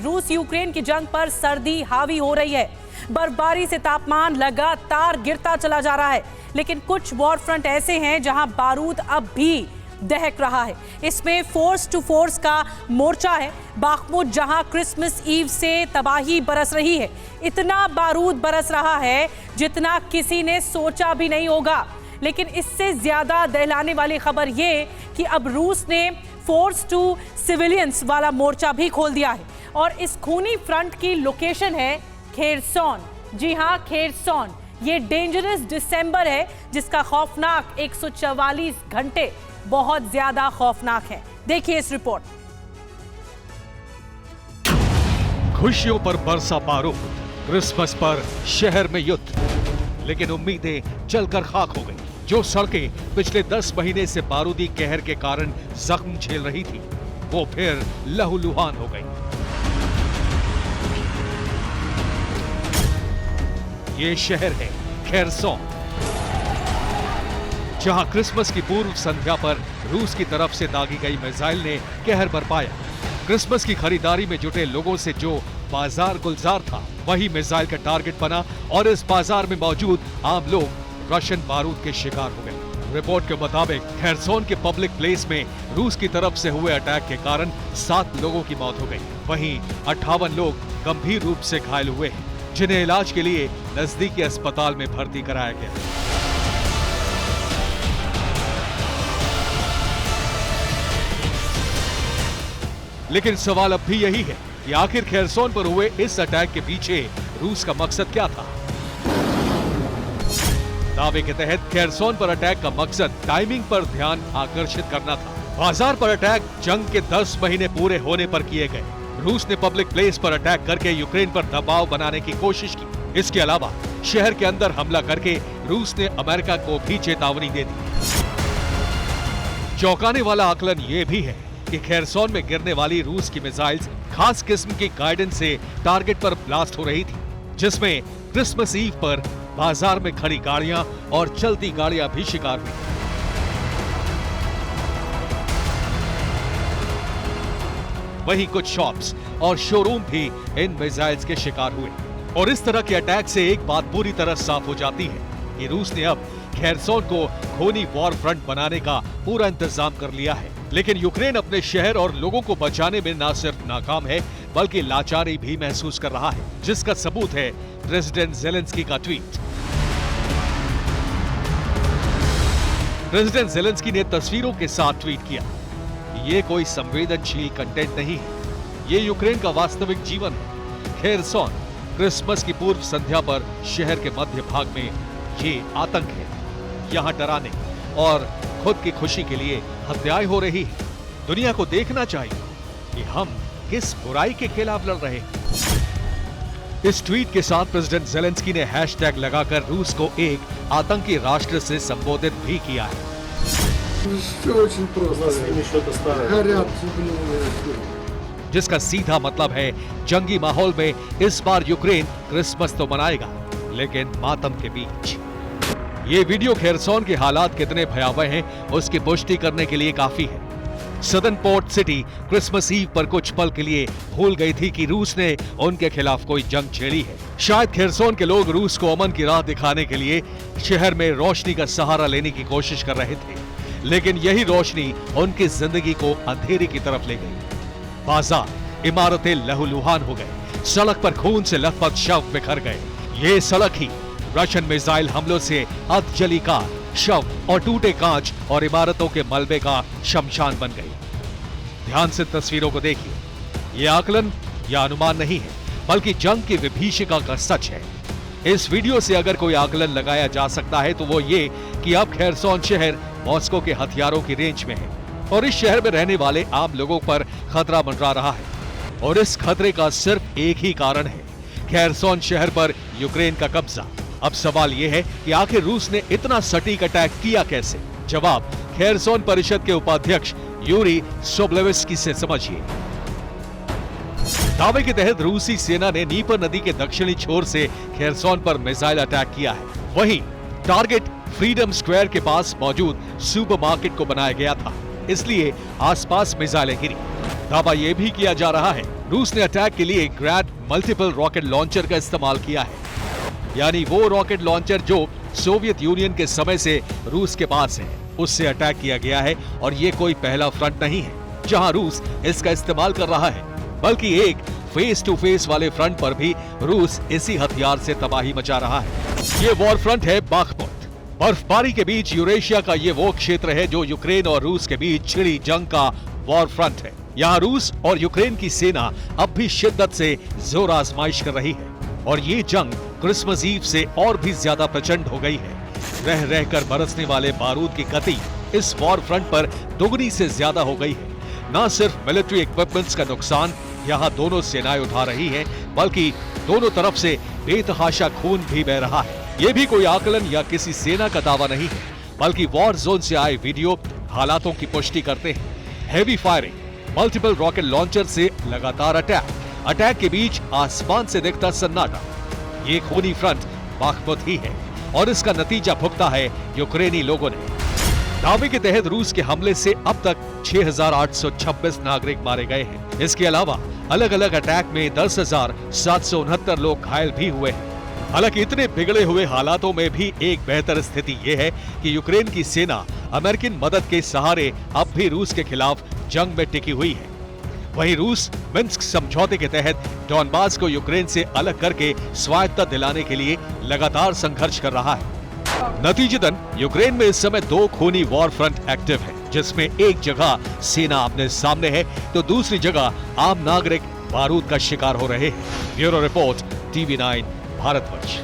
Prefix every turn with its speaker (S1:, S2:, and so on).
S1: रूस यूक्रेन की जंग पर सर्दी हावी हो रही है। बर्फबारी से तापमान लगातार गिरता चला जा रहा है, लेकिन कुछ वॉर फ्रंट ऐसे हैं जहां बारूद अब भी दहक रहा है। इसमें फोर्स टू फोर्स का मोर्चा है। बाखमुत जहां क्रिसमस ईव से तबाही बरस रही है, इतना बारूद बरस रहा है जितना किसी ने सोचा भी नहीं होगा। लेकिन इससे ज्यादा दहलाने वाली खबर ये कि अब रूस ने फोर्स टू सिविलियंस वाला मोर्चा भी खोल दिया है और इस खूनी फ्रंट की लोकेशन है खेरसोन। जी हां, खेरसोन। ये डेंजरस दिसंबर है जिसका खौफनाक 144 घंटे बहुत ज्यादा खौफनाक है। देखिए इस रिपोर्ट।
S2: खुशियों पर बरसा बारूद, क्रिसमस पर शहर में युद्ध, लेकिन उम्मीदें जलकर खाक हो गई। जो सड़कें पिछले 10 महीने से बारूदी कहर के कारण जख्म झेल रही थी, वो फिर लहूलुहान हो गई। ये शहर है खेरसोन, जहां क्रिसमस की पूर्व संध्या पर रूस की तरफ से दागी गई मिसाइल ने कहर बरपाया। क्रिसमस की खरीदारी में जुटे लोगों से जो बाजार गुलजार था, वही मिसाइल का टारगेट बना और इस बाजार में मौजूद आम लोग रशियन बारूद के शिकार हो गए। रिपोर्ट के मुताबिक खेरसोन के पब्लिक प्लेस में रूस की तरफ से हुए अटैक के कारण 7 लोगों की मौत हो गई। वहीं 58 लोग गंभीर रूप से घायल हुए हैं, जिन्हें इलाज के लिए नजदीकी अस्पताल में भर्ती कराया गया। लेकिन सवाल अब भी यही है कि आखिर खेरसोन पर हुए इस अटैक के पीछे रूस का मकसद क्या था? दावे के तहत खेरसोन पर अटैक का मकसद टाइमिंग पर ध्यान आकर्षित करना था। बाजार पर अटैक जंग के 10 महीने पूरे होने पर किए गए। रूस ने पब्लिक प्लेस पर अटैक करके यूक्रेन पर दबाव बनाने की कोशिश की। इसके अलावा शहर के अंदर हमला करके रूस ने अमेरिका को भी चेतावनी दे दी। चौंकाने वाला आकलन ये भी है कि खेरसोन में गिरने वाली रूस की मिसाइल्स खास किस्म की गाइडेंस से टारगेट पर ब्लास्ट हो रही थी, जिसमें क्रिसमस ईव पर बाजार में खड़ी गाड़ियां और चलती गाड़ियां भी शिकार हुई। वहीं कुछ शॉप्स और शोरूम भी इन मिसाइल्स के शिकार हुए। और इस तरह के अटैक से एक बात पूरी तरह साफ हो जाती है कि रूस ने अब खेरसोन को खूनी वॉर फ्रंट बनाने का पूरा इंतजाम कर लिया है। लेकिन यूक्रेन अपने शहर और लोगों को बचाने में न सिर्फ नाकाम है, बल्कि लाचारी भी महसूस कर रहा है, जिसका सबूत है प्रेसिडेंट ज़ेलेंस्की का ट्वीट। प्रेसिडेंट ज़ेलेंस्की ने तस्वीरों के साथ ट्वीट किया, ये कोई संवेदनशील कंटेंट नहीं है, ये यूक्रेन का वास्तविक जीवन है। खेरसोन, क्रिसमस की पूर्व संध्या पर शहर के मध्य भाग में ये आतंक है। यहाँ डराने और खुद की खुशी के लिए हत्याएं हो रही है। दुनिया को देखना चाहिए कि हम किस बुराई के खिलाफ लड़ रहे हैं। इस ट्वीट के साथ प्रेसिडेंट ज़ेलेंस्की ने हैशटैग लगाकर रूस को एक आतंकी राष्ट्र से संबोधित भी किया है। जिसका सीधा मतलब है जंगी माहौल में इस बार यूक्रेन क्रिसमस तो मनाएगा, लेकिन मातम के बीच। ये वीडियो खेरसोन के हालात कितने भयावह हैं उसकी पुष्टि करने के लिए काफी है। Southern port city Christmas eve पर कुछ पल के लिए भूल गई थी कि रूस ने उनके खिलाफ कोई जंग छेड़ी है। शायद खेरसोन के लोग रूस को अमन की राह दिखाने के लिए शहर में रोशनी का सहारा लेने की कोशिश कर रहे थे, लेकिन यही रोशनी उनकी जिंदगी को अंधेरे की तरफ ले गई। बाजार, इमारतें लहूलुहान हो गए, सड़क पर खून से लथपथ शव बिखर गए। ये सड़क ही रशियन मिसाइल हमलों से अधजली कार, शव और टूटे कांच और इमारतों के मलबे का शमशान बन गई। ध्यान से तस्वीरों को देखिए। ये आकलन या अनुमान नहीं है, बल्कि जंग की विभीषिका का सच है। इस वीडियो से अगर कोई आकलन लगाया जा सकता है तो वो ये कि अब खेरसोन शहर मॉस्को के हथियारों की रेंज में है और इस शहर में रहने वाले आम लोगों पर खतरा मंडरा रहा है। और इस खतरे का सिर्फ एक ही कारण है, खेरसोन शहर पर यूक्रेन का कब्जा। अब सवाल यह है कि आखिर रूस ने इतना सटीक अटैक किया कैसे? जवाब खेरसोन परिषद के उपाध्यक्ष यूरी सोबलेविस्की से समझिए। दावे के तहत रूसी सेना ने नीपर नदी के दक्षिणी छोर से खेरसोन पर मिसाइल अटैक किया है। वहीं टारगेट फ्रीडम स्क्वायर के पास मौजूद सुपरमार्केट को बनाया गया था, इसलिए आसपास मिसाइलें गिरी। दावा यह भी किया जा रहा है रूस ने अटैक के लिए ग्रैड मल्टीपल रॉकेट लॉन्चर का इस्तेमाल किया है, यानी वो रॉकेट लॉन्चर जो सोवियत यूनियन के समय से रूस के पास है, उससे अटैक किया गया है। और ये कोई पहला फ्रंट नहीं है जहां रूस इसका इस्तेमाल कर रहा है, बल्कि एक फेस टू फेस वाले फ्रंट पर भी रूस इसी हथियार से तबाही मचा रहा है। ये वॉर फ्रंट है बाखमुत। बर्फबारी के बीच यूरेशिया का ये वो क्षेत्र है जो यूक्रेन और रूस के बीच छिड़ी जंग का वॉर फ्रंट है। यहाँ रूस और यूक्रेन की सेना अब भी शिद्दत से जोर आजमाइश कर रही है और ये जंग क्रिसमस ईव से और भी ज्यादा प्रचंड हो गई है। रह रहकर बरसने वाले बारूद की गति इस वॉर फ्रंट पर दुगनी से ज्यादा हो गई है। न सिर्फ मिलिट्री इक्विपमेंट्स का नुकसान यहाँ दोनों सेनाएं उठा रही हैं, बल्कि दोनों तरफ से बेतहाशा खून भी बह रहा है। ये भी कोई आकलन या किसी सेना का दावा नहीं है, बल्कि वॉर जोन से आए वीडियो हालातों की पुष्टि करते हैं। Heavy firing, multiple rocket launcher से लगातार अटैक के बीच आसमान से दिखता सन्नाटा। ये खूनी फ्रंट बाखमुत ही है और इसका नतीजा भुगता है यूक्रेनी लोगों ने। दावे के तहत रूस के हमले से अब तक 6,826 नागरिक मारे गए हैं। इसके अलावा अलग अलग अटैक में 10,769 लोग घायल भी हुए हैं। हालांकि इतने बिगड़े हुए हालातों में भी एक बेहतर स्थिति ये है कि यूक्रेन की सेना अमेरिकन मदद के सहारे अब भी रूस के खिलाफ जंग में टिकी हुई है। वहीं रूस मिन्स्क समझौते के तहत डॉनबास को यूक्रेन से अलग करके स्वायत्तता दिलाने के लिए लगातार संघर्ष कर रहा है। नतीजतन यूक्रेन में इस समय दो खूनी वॉर फ्रंट एक्टिव है, जिसमें एक जगह सेना अपने सामने है तो दूसरी जगह आम नागरिक बारूद का शिकार हो रहे हैं। Bureau report, TV9 Bharatvarsh.